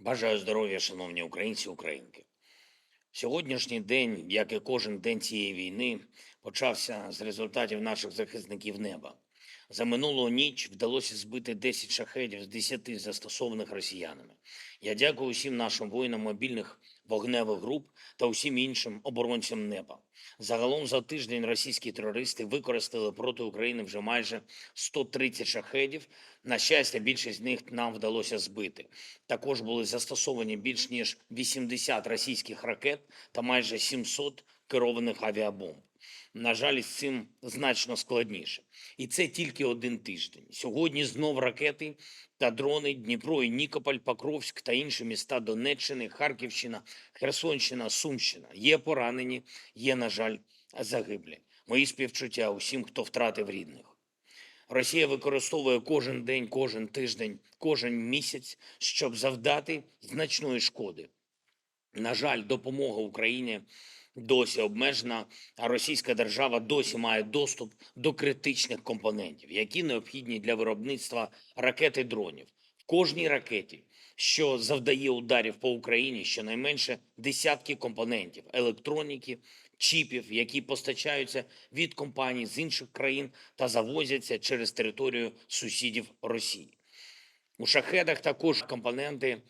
Бажаю здоров'я, шановні українці, українки. Сьогоднішній день, як і кожен день цієї війни, почався з результатів наших захисників неба. За минулу ніч вдалося збити 10 шахедів з 10 застосованих росіянами. Я дякую усім нашим воїнам мобільних вогневих груп та усім іншим оборонцям неба. Загалом за тиждень російські терористи використали проти України вже майже 130 шахедів. На щастя, більшість з них нам вдалося збити. Також були застосовані більш ніж 80 російських ракет та майже 700 керованих авіабомб. На жаль, із цим значно складніше. І це тільки один тиждень. Сьогодні знов ракети та дрони Дніпро і Нікополь, Покровськ та інші міста Донеччини, Харківщина, Херсонщина, Сумщина. Є поранені, є, на жаль, загиблі. Мої співчуття усім, хто втратив рідних. Росія використовує кожен день, кожен тиждень, кожен місяць, щоб завдати значної шкоди. На жаль, допомога Україні досі обмежена, а російська держава досі має доступ до критичних компонентів, які необхідні для виробництва ракет і дронів. В кожній ракеті, що завдає ударів по Україні, щонайменше десятки компонентів, електроніки, чіпів, які постачаються від компаній з інших країн та завозяться через територію сусідів Росії. У шахедах також компоненти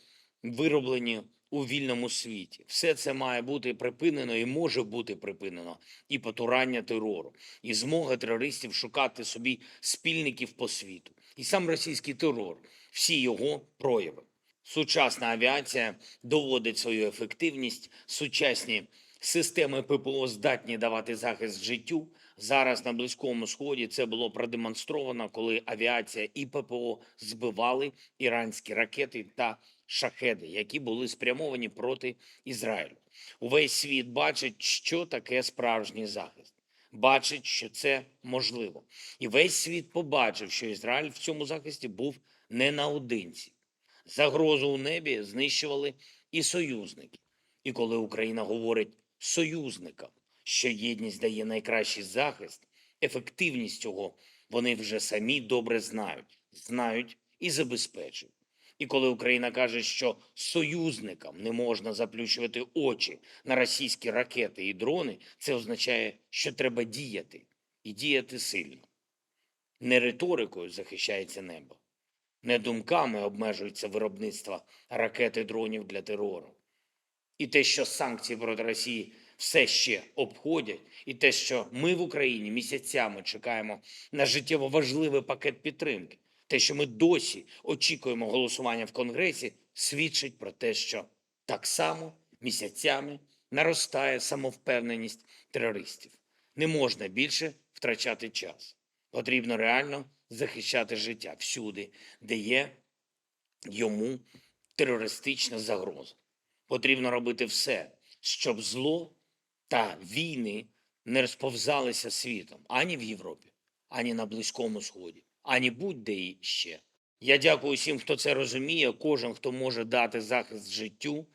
вироблені у вільному світі. Все це має бути припинено і може бути припинено. І потурання терору, і змога терористів шукати собі спільників по світу. І сам російський терор, всі його прояви. Сучасна авіація доводить свою ефективність, сучасні системи ППО здатні давати захист життю. Зараз на Близькому Сході це було продемонстровано, коли авіація і ППО збивали іранські ракети та шахеди, які були спрямовані проти Ізраїлю. Увесь світ бачить, що таке справжній захист. Бачить, що це можливо. І весь світ побачив, що Ізраїль в цьому захисті був не наодинці. Загрозу у небі знищували і союзники. І коли Україна говорить союзникам, що єдність дає найкращий захист, ефективність цього вони вже самі добре знають і забезпечують. І коли Україна каже, що союзникам не можна заплющувати очі на російські ракети і дрони, це означає, що треба діяти. І діяти сильно. Не риторикою захищається небо, не думками обмежується виробництво ракет і дронів для терору. І те, що санкції проти Росії все ще обходять, і те, що ми в Україні місяцями чекаємо на життєво важливий пакет підтримки, те, що ми досі очікуємо голосування в Конгресі, свідчить про те, що так само місяцями наростає самовпевненість терористів. Не можна більше втрачати час. Потрібно реально захищати життя всюди, де є йому терористична загроза. Потрібно робити все, щоб зло та війни не розповзалися світом ані в Європі, ані на Близькому Сході, ані будь-де іще. Я дякую всім, хто це розуміє. Кожен, хто може дати захист життю,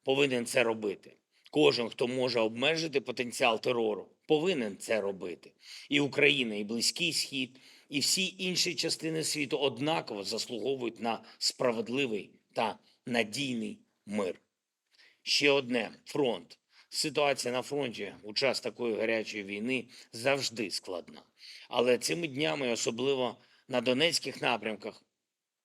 повинен це робити. Кожен, хто може обмежити потенціал терору, повинен це робити. І Україна, і Близький Схід, і всі інші частини світу однаково заслуговують на справедливий та надійний мир. Ще одне – фронт. Ситуація на фронті у час такої гарячої війни завжди складна. Але цими днями, особливо на Донецьких напрямках,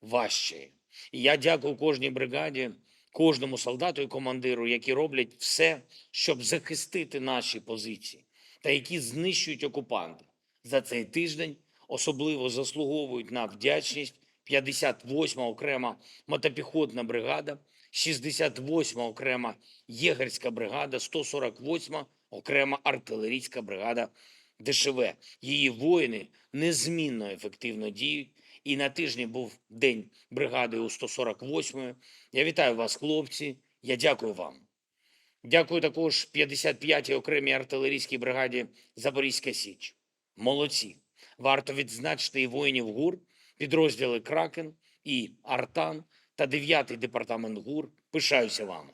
важче. І я дякую кожній бригаді, кожному солдату і командиру, які роблять все, щоб захистити наші позиції, та які знищують окупанти. За цей тиждень особливо заслуговують на вдячність 58-ма окрема мотопіхотна бригада, 68-ма окрема єгерська бригада, 148-ма окрема артилерійська бригада ДШВ. Її воїни незмінно ефективно діють. І на тижні був день бригади у 148-ї. Я вітаю вас, хлопці. Я дякую вам. Дякую також 55-й окремій артилерійській бригаді Запорізька Січ. Молодці. Варто відзначити і воїнів ГУР, підрозділи Кракен і Артан та 9-й департамент ГУР. Пишаюся вами.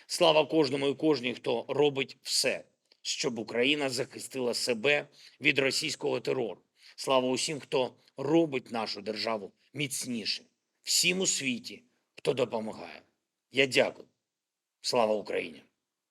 Слава кожному і кожній, хто робить все, щоб Україна захистила себе від російського терору. Слава усім, хто робить нашу державу міцніше. Всім у світі, хто допомагає. Я дякую. Слава Україні!